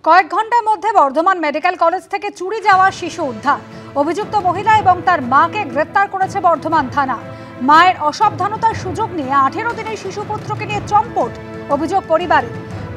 কয়েক ঘন্টার মধ্যে বর্ধমান মেডিকেল কলেজ থেকে চুরি যাওয়া শিশু উদ্ধার। অভিযুক্ত মহিলা এবং তার মাকে গ্রেফতার করেছে বর্ধমান থানা। মায়ের অসাবধানতার সুযোগ নিয়ে 18 দিনের শিশুপুত্রকে নিয়ে চম্পট অভিযোগ পরিবারে।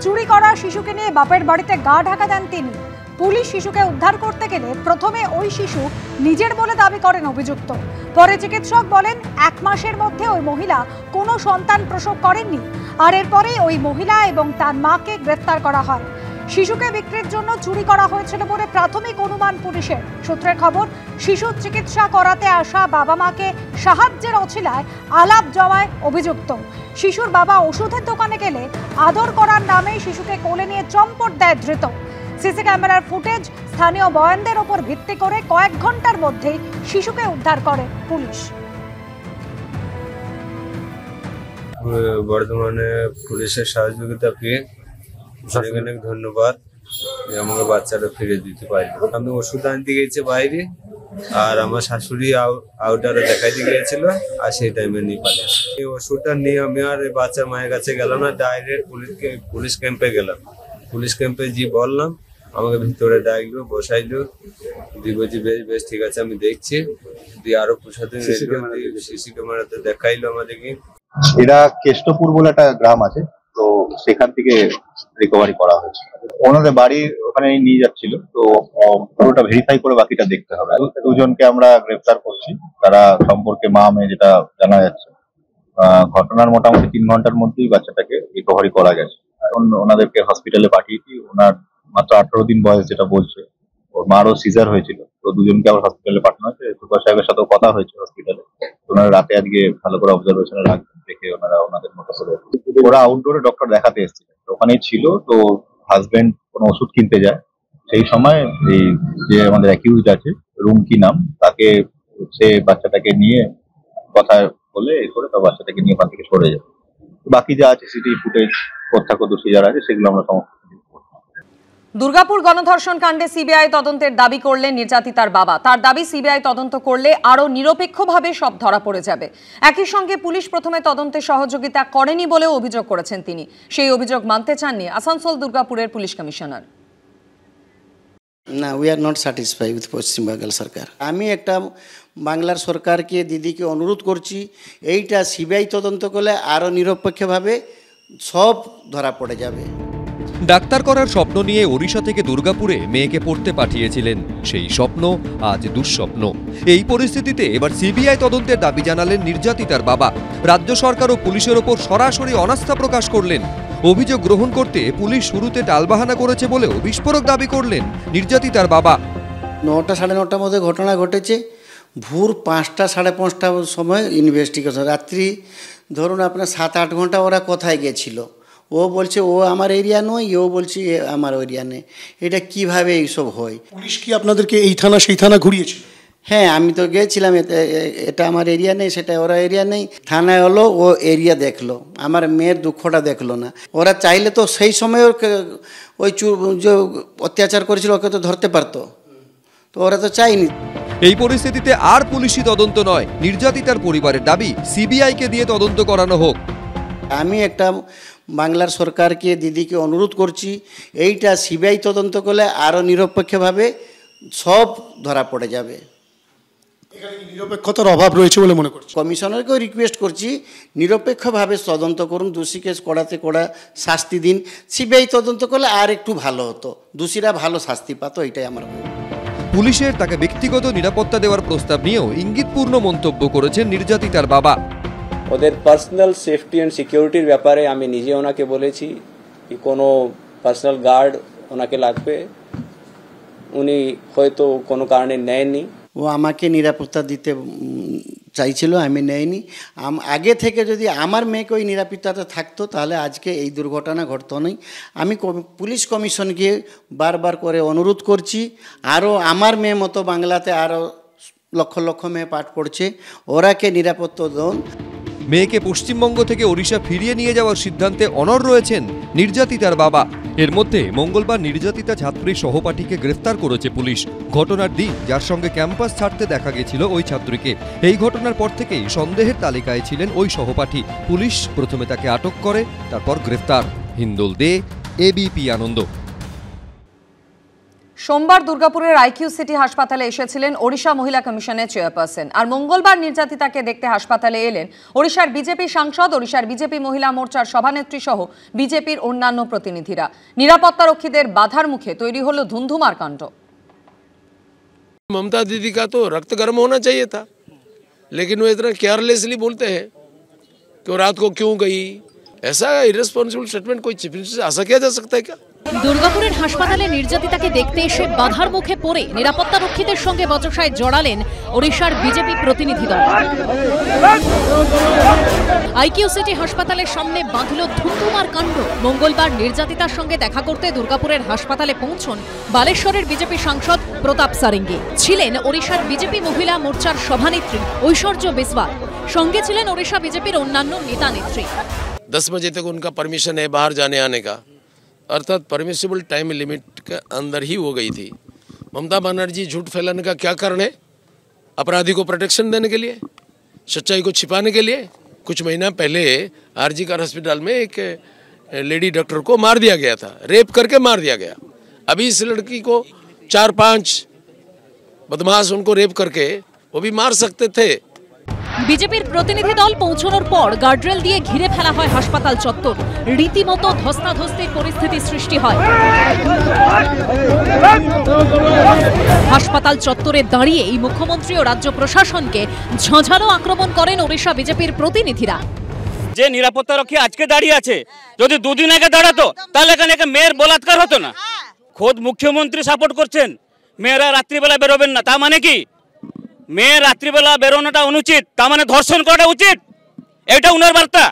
চুরি করা শিশুকে নিয়ে বাপের বাড়িতে গা ঢাকা দেন তিনি। পুলিশ শিশুকে উদ্ধার করতে গেলে প্রথমে ওই শিশু নিজের বলে দাবি করেন অভিযুক্ত। পরে চিকিৎসক বলেন 1 মাসের মধ্যে ওই মহিলা কোনো সন্তান প্রসব করেননি। আর এরপরেই ওই মহিলা এবং তার মাকে গ্রেফতার করা হয়। শিশুকে বিক্রির জন্য চুরি করা হয়েছিল বলে প্রাথমিক অনুমান পুলিশের। সূত্রের খবর, শিশুর চিকিৎসা করাতে আসা বাবা মাকে সাহায্যের অছিলায় আলাপ জমায় অভিযুক্ত। শিশুর বাবা ওষুধের দোকানে গেলে আদর করার নামে শিশুকে কোলে নিয়ে চম্পট দেয় ধৃত। সিসি ক্যামেরার ফুটেজ, স্থানীয় বয়ানদের ওপর ভিত্তি করে কয়েক ঘন্টার মধ্যেই শিশুকে উদ্ধার করে পুলিশ। বর্ধমানে পুলিশের সহযোগিতা পেয়ে অনেক অনেক ধন্যবাদ। আমাকে বাচ্চাটা ফিরে দিতে পারি। আমি ওষুধ আনতে গেছি বাইরে, আর আমার শাশুড়ি আউটারে দেখাইতে গিয়েছিল, আর সেই টাইমে নিয়ে পালিয়েছে। এই ওষুধটা নিয়ে আমি আর বাচ্চার মায়ের কাছে গেলাম না, ডাইরেক্ট পুলিশ ক্যাম্পে গেলাম। পুলিশ ক্যাম্পে যে বললাম, আমাকে ভিতরে ডাকলো, বসাইলো, দিয়ে বলছি বেশ ঠিক আছে আমি দেখছি। দিয়ে আরো প্রশাসন সিসি ক্যামেরাতে দেখাইলো আমাদেরকে। এরা কেষ্টপুর বলে একটা গ্রাম আছে, তো সেখান থেকে রিকভারি করা হয়েছে। ওনাদের বাড়ির ওখানে নিয়ে যাচ্ছিল, তো পুরোটা ভেরিফাই করে বাকিটা দেখতে হবে। দুজনকে আমরা গ্রেফতার করছি, তারা সম্পর্কে মা মেয়ে যেটা জানা যাচ্ছে। ঘটনার মোটামুটি 3 ঘন্টার মধ্যেই বাচ্চাটাকে রিকভারি করা গেছে। এখন ওনাদেরকে হসপিটালে পাঠিয়েছি। ওনার মাত্র 18 দিন বয়স যেটা বলছে। ওর মারও সিজার হয়েছিল, তো দুজনকে আবার হসপিটালে পাঠানো হয়েছে। সুপার সাহেবের সাথেও কথা হয়েছে হসপিটালে। ওনারা রাতে আজকে ভালো করে অবজারভেশনে রাখবেন, দেখে ওনারা ওনাদের মতো করে। ওরা আউটডোরে ডক্টর দেখাতে এসেছিলেন, ওখানেই ছিল। তো হাজবেন্ড কোনো ওষুধ কিনতে যায়, সেই সময় এই যে আমাদের অ্যাকিউজড আছে রুমকি নাম, তাকে সে বাচ্চাটাকে নিয়ে কথা বলে এই করে তার বাচ্চাটাকে নিয়ে ওখান থেকে সরে যায়। বাকি যা আছে সিসিটিভি ফুটেজ, প্রত্যক্ষদর্শী যারা আছে, সেগুলো আমরা সমস্ত। দুর্গাপুর গণধর্ষণ কাণ্ডে সিবিআই তদন্তের দাবি করলেন নির্যাতিতার বাবা। তার দাবি, সিবিআই তদন্ত করলে আরো নিরপেক্ষভাবে সব ধরা পড়ে যাবে। একই সঙ্গে পুলিশ প্রথমে তদন্তে সহযোগিতা করেনি বলেও অভিযোগ করেছেন তিনি। সেই অভিযোগ মানতে চাননি আসানসোল দুর্গাপুরের পুলিশ কমিশনার। না, we are not satisfied with পশ্চিম বাংলার সরকার। আমি একটা বাংলার সরকারকে, দিদিকে অনুরোধ করছি, এইটা সিবিআই তদন্ত করলে আরও নিরপেক্ষভাবে সব ধরা পড়ে যাবে। ডাক্তার করার স্বপ্ন নিয়ে ওড়িশা থেকে দুর্গাপুরে মেয়েকে পড়তে পাঠিয়েছিলেন। সেই স্বপ্ন আজ দুঃস্বপ্ন। এই পরিস্থিতিতে এবার সিবিআই তদন্তের দাবি জানালেন নির্যাতিতার বাবা। রাজ্য সরকার ও পুলিশের ওপর সরাসরি অনাস্থা প্রকাশ করলেন। অভিযোগ গ্রহণ করতে পুলিশ শুরুতে টালবাহানা করেছে বলেও বিস্ফোরক দাবি করলেন নির্যাতিতার বাবা। 9টা সাড়ে 9টার মধ্যে ঘটনা ঘটেছে। ভোর 5টা সাড়ে 5টার সময় ইনভেস্টিগেশন। রাত্রি ধরুন আপনার 7-8 ঘন্টা ওরা কোথায় গেছিল। ও বলছে ও আমার এরিয়া নয়, ও বলছে আমার এরিয়া নেই। এটা কিভাবে এইসব হয়? পুলিশ কি আপনাদেরকে এই থানা সেই থানা ঘুরিয়েছে? হ্যাঁ, আমি তো গিয়েছিলাম। এটা আমার এরিয়া নেই, সেটা ওরা এরিয়া নেই। থানায় হলো, ও এরিয়া দেখলো, আমার মেয়ের দুঃখটা দেখলো না। ওরা চাইলে তো সেই সময় ওই যে অত্যাচার করেছিল ওকে তো ধরতে পারতো, তো ওরা তো চাইনি। এই পরিস্থিতিতে আর পুলিশি তদন্ত নয়, নির্যাতিতার পরিবারের দাবি সিবিআইকে দিয়ে তদন্ত করানো হোক। আমি একটা বাংলার সরকারকে, দিদিকে অনুরোধ করছি, এইটা সিবিআই তদন্ত করলে আরও নিরপেক্ষভাবে সব ধরা পড়ে যাবে। নিরপেক্ষতার অভাব রয়েছে বলে মনে করছি। কমিশনারকেও রিকোয়েস্ট করছি, নিরপেক্ষভাবে তদন্ত করুন, দোষীকে কড়াতে কড়া শাস্তি দিন। সিবিআই তদন্ত করলে আর একটু ভালো হতো, দোষীরা ভালো শাস্তি পাতো, এটাই আমার মনে হয়। পুলিশের তাকে ব্যক্তিগত নিরাপত্তা দেওয়ার প্রস্তাব নিয়েও ইঙ্গিতপূর্ণ মন্তব্য করেছেন নির্যাতিতার বাবা। ওদের পার্সোনাল সেফটি অ্যান্ড সিকিউরিটির ব্যাপারে আমি নিজে ওনাকে বলেছি কি কোনো পার্সোনাল গার্ড ওনাকে লাগবে। উনি হয়তো কোনো কারণে নেয়নি। ও আমাকে নিরাপত্তা দিতে চাইছিল, আমি নেইনি। আগে থেকে যদি আমার মেয়েকে ওই নিরাপত্তাটা থাকতো, তাহলে আজকে এই দুর্ঘটনা ঘটতো না। আমি পুলিশ কমিশনকে বারবার করে অনুরোধ করছি, আরও আমার মেয়ে মতো বাংলাতে আরও লক্ষ লক্ষ মেয়ে পাঠ পড়ছে, ওরাকে নিরাপত্তা দেন। মেয়েকে পশ্চিমবঙ্গ থেকে ওড়িশা ফিরিয়ে নিয়ে যাওয়ার সিদ্ধান্তে অনড় রয়েছেন নির্যাতিতার বাবা। এর মধ্যে মঙ্গলবার নির্যাতিতা ছাত্রীর সহপাঠীকে গ্রেফতার করেছে পুলিশ। ঘটনার দিন যার সঙ্গে ক্যাম্পাস ছাড়তে দেখা গেছিল ওই ছাত্রীকে। এই ঘটনার পর থেকেই সন্দেহের তালিকায় ছিলেন ওই সহপাঠী। পুলিশ প্রথমে তাকে আটক করে, তারপর গ্রেফতার। হিন্দোল দে, এবিপি আনন্দ। সোমবার দুর্গাপুরের আইকিউ সিটি হাসপাতালে এসেছিলেন ওড়িশা মহিলা কমিশনের চেয়ারপারসন, আর মঙ্গলবার নির্যাতিতাকে দেখতে হাসপাতালে এলেন ওড়িশার বিজেপি সাংসদ, ওড়িশার বিজেপি মহিলা মোর্চার সভানেত্রী সহ বিজেপির অন্যান্য প্রতিনিধিরা। নিরাপত্তারক্ষীদের বাধার মুখে তৈরি হলো ধুন্ধুমার কাণ্ড। ममता दीदी का तो रक्त गर्म होना चाहिए था, लेकिन वो इतना केयरलेसली बोलते हैं कि वो रात को क्यों गई। ऐसा इरेस्पॉन्सिबल स्टेटमेंट कोई चीफ मिनिस्टर से आशा किया जा सकता है क्या? দুর্গাপুরের হাসপাতালে নির্যাতিতাকে দেখতে এসে বাধার মুখে পড়ে নিরাপত্তারক্ষীদের সঙ্গে বচসায় জড়ালেন ওড়িশার বিজেপি প্রতিনিধি দল। আইকিউ সিটি হাসপাতালের সামনে বাঁধল ধুন্ধুমার কাণ্ড। মঙ্গলবার নির্যাতিতার সঙ্গে দেখা করতে দুর্গাপুরের হাসপাতালে পৌঁছন বালেশ্বরের বিজেপি সাংসদ প্রতাপ সারেঙ্গি। ছিলেন ওড়িশার বিজেপি মহিলা মোর্চার সভানেত্রী ঐশ্বর্য বিসওয়াল। সঙ্গে ছিলেন ওড়িশা বিজেপির অন্যান্য নেতা নেত্রী। 10 बजे तक उनका परमिशन है बाहर जाने आने का, अर्थात परमिसिबल टाइम लिमिट के अंदर ही हो गई थी। ममता बनर्जी झूठ फैलाने का क्या कारण है? अपराधी को प्रोटेक्शन देने के लिए, सच्चाई को छिपाने के लिए। कुछ महीना पहले आरजी कार हॉस्पिटल में एक लेडी डॉक्टर को मार दिया गया था, रेप करके मार दिया गया। अभी इस लड़की को 4-5 बदमाश उनको रेप करके वो भी मार सकते थे। বিজেপির প্রতিনিধি দল পৌঁছানোর পর গার্ডরেল দিয়ে ঘিরে ফেলা হয় হাসপাতাল চত্বর। রীতিমতো ধস্তাধস্তির পরিস্থিতি সৃষ্টি হয়। হাসপাতাল চত্বরে দাঁড়িয়ে এই মুখ্যমন্ত্রী ও রাজ্য প্রশাসনকে ঝাঁঝালো আক্রমণ করেন ওড়িশা বিজেপির প্রতিনিধিরা। যে নিরাপত্তারক্ষী আজকে দাঁড়িয়ে আছে, যদি দুদিন আগে দাঁড়াতো তাহলে এখানে মেয়ের বলাৎকার হতো না। খোদ মুখ্যমন্ত্রী সাপোর্ট করছেন মেয়েরা রাত্রিবেলা বেরোবেন না, তা মানে কি মেয়ে রাত্রিবেলা বেরোনোটা অনুচিত, তা মানে ধর্ষণ করাটা উচিত? এটা উনার বার্তা।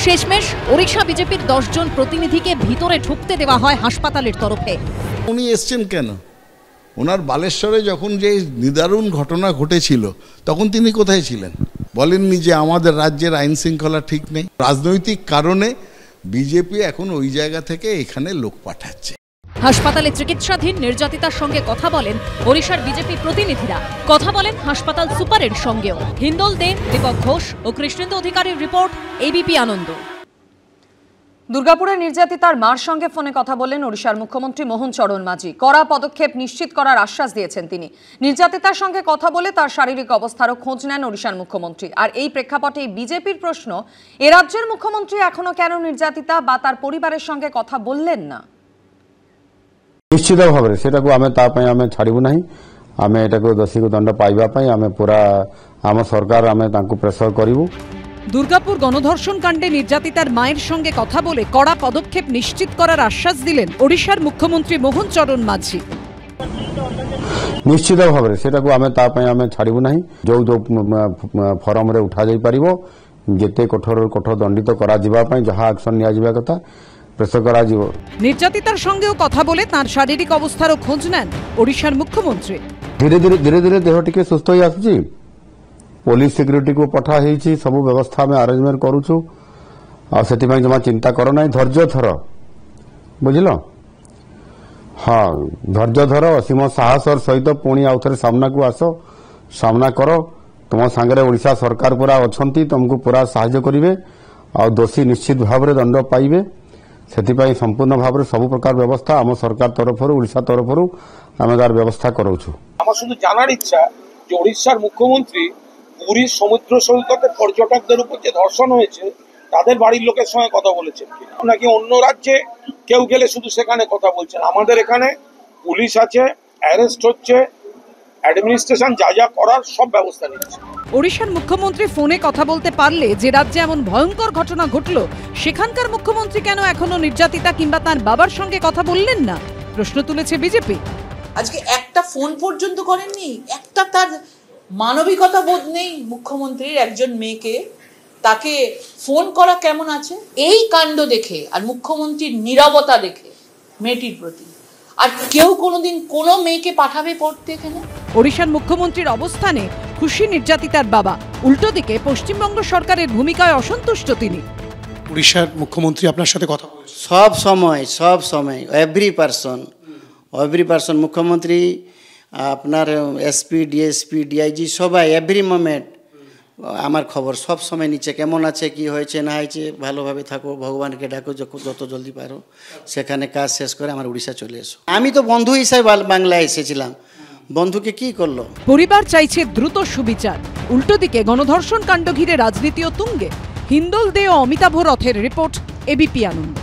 শেষমেশ ওড়িশা বিজেপির 10 জন প্রতিনিধিকে ভিতরে ঢুকতে দেওয়া হয় হাসপাতালের তরফে। উনি এসছেন কেন? ওনার বালেশ্বরে যখন যে নিদারুণ ঘটনা ঘটেছিল তখন তিনি কোথায় ছিলেন? বলেননি যে আমাদের রাজ্যের আইন শৃঙ্খলা ঠিক নেই? রাজনৈতিক কারণে বিজেপি এখন ওই জায়গা থেকে এখানে লোক পাঠাচ্ছে। হাসপাতালে চিকিৎসাধীন নির্যাতিতার সঙ্গে কথা বলেন ওড়িশার বিজেপি প্রতিনিধিরা। কথা বলেন হাসপাতাল সুপারের সঙ্গেও। হিন্দোল দে, দীপক ঘোষ ও কৃষ্ণেন্দু অধিকারীর রিপোর্ট, এবিপি আনন্দ। দুর্গাপুরের নির্যাতিতার মার সঙ্গে ফোনে কথা বললেন ওড়িশার মুখ্যমন্ত্রী মোহন চরণ মাঝি। কড়া পদক্ষেপ নিশ্চিত করার আশ্বাস দিয়েছেন তিনি। নির্যাতিতার সঙ্গে কথা বলে তার শারীরিক অবস্থারও খোঁজ নেন ওড়িশার মুখ্যমন্ত্রী। আর এই প্রেক্ষাপটে বিজেপির প্রশ্ন, এ রাজ্যের মুখ্যমন্ত্রী এখনো কেন নির্যাতিতা বা তার পরিবারের সঙ্গে কথা বললেন না? নিশ্চিত ভাবে সেটাকে আমি তা পাই আমি ছাড়িবু নাই। আমি এটাকে দোষীকে দণ্ড পাইবা পাই আমি পুরা আম সরকার আমি তাଙ୍କୁ প্রেসার করিবু। দুর্গাপুর গণধর্ষণ কাণ্ডে নির্যাতিতার মায়ের সঙ্গে কথা বলে কড়া পদক্ষেপ নিশ্চিত করার আশ্বাস দিলেন ওড়িশার মুখ্যমন্ত্রী মোহন চরণ মাঝি। নিশ্চিত ভাবে সেটাকে আমি তা পাই আমি ছাড়িবু নাই। যে ফরমরে উঠা যাই পারিব, যেতে কঠোর কঠোর দণ্ডিত করা ଯିବା ପାଇଁ ଯାହା আকশন নিয়া ଯିବା কথা প্রেসার করা যাব। নির্যাতিতার সঙ্গেও কথা বলে তার শারীরিক অবস্থারও খোঁজ নেন ওড়িশার মুখ্যমন্ত্রী। ধীরে ধীরে দেহ টিকে সুস্থ হয়ে আসুଛି। পুলিশ সিক্ୟୁରିଟି को পঠা ହେଇଛି, ସବୁ ବ୍ୟବସ୍ଥା ଆମେ ଆରେଞ୍ଜମେଣ୍ଟ କରୁଛୁ। ଆଉ ସେଥିପାଇଁ ଜମା ଚିନ୍ତା କର ନାହିଁ, ଧୈର୍ଯ୍ୟ ଧର, ବୁଝିଲ? ହଁ, ଧୈର୍ଯ୍ୟ ଧର, ଅସୀମ ସାହସର ସହିତ ପୁଣି ଆଉ ଥରେ ସାମ୍ନାକୁ ଆସ, ସାମ୍ନା କର। ତୁମ ସାଙ୍ଗରେ ଓଡ଼ିଶା ସରକାର ପୁରା ଅଛନ୍ତି, ତୁମକୁ ପୁରା ସାହାଯ୍ୟ କରିବେ ଆଉ ଦୋଷୀ ନିଶ୍ଚିତ ଭାବରେ ଦଣ୍ଡ ପାଇବେ। ସେଥିପାଇଁ ସମ୍ପୂର୍ଣ୍ଣ ଭାବରେ ସବୁ ପ୍ରକାର ବ୍ୟବସ୍ଥା ଆମ ସରକାର ତରଫରୁ, ଓଡ଼ିଶା ତରଫରୁ ଆମେ ତାର ବ୍ୟବସ୍ଥା କରାଉଛୁ। আমার শুধু জানার ইচ্ছা যে ওড়িশার মুখ্যমন্ত্রী পুরীর সমুদ্র সৈকতে পর্যটকদের উপর যে ধর্ষণ হয়েছে তাদের বাড়ির লোকের সঙ্গে কথা বলেছেন নাকি অন্য রাজ্যে কেউ গেলে শুধু সেখানে কথা বলছেন? আমাদের এখানে পুলিশ আছে, অ্যারেস্ট হচ্ছে, অ্যাডমিনিস্ট্রেশন যা যা করার সব ব্যবস্থা নিচ্ছে। ওড়িশার মুখ্যমন্ত্রী ফোনে কথা বলতে পারলে যে রাজ্যে এমন ভয়ঙ্কর ঘটনা ঘটল, সেখানকার মুখ্যমন্ত্রী কেন এখনো নির্যাতিতা কিংবা তার বাবার সঙ্গে কথা বললেন না, প্রশ্ন তুলেছে বিজেপি। আজকে একটা ফোন পর্যন্ত করেননি, একটা তার মানবিকতা বোধ নেই মুখ্যমন্ত্রীর। একজন মেয়েকে তাকে ফোন করা কেমন আছে এই কাণ্ড দেখে আর মুখ্যমন্ত্রীর নীরবতা দেখে মেয়েটির প্রতি, আর কেউ কোনোদিন কোনো মেয়েকে পাঠাবে পড়তে এখানে? ওড়িশার মুখ্যমন্ত্রীর অবস্থানে খুশি নির্যাতিতার বাবা, উল্টো দিকে পশ্চিমবঙ্গ সরকারের ভূমিকায় অসন্তুষ্ট তিনি। উড়িষ্যার মুখ্যমন্ত্রী আপনার সাথে কথা বলেছে সব সময় এভরি পার্সন মুখ্যমন্ত্রী, আপনার এসপি, ডিএসপি, ডিআইজি সবাই এভরি মোমেন্ট আমার খবর সব সময় নিচ্ছে, কেমন আছে, কি হয়েছে না হয়েছে, ভালোভাবে থাকো, ভগবানকে ডাকো, যত জলদি পারো সেখানে কাজ শেষ করে আমার উড়িষ্যা চলে এসো। আমি তো বন্ধু হিসাবে বাংলায় এসেছিলাম, বন্ধুকে কি করলো? পরিবার চাইছে দ্রুত সুবিচার। উল্টো দিকে গণধর্ষণ কাণ্ড ঘিরে রাজনীতিও তুঙ্গে। হিন্দোল দে ও অমিতাভ রথের রিপোর্ট, এবিপি আনন্দ।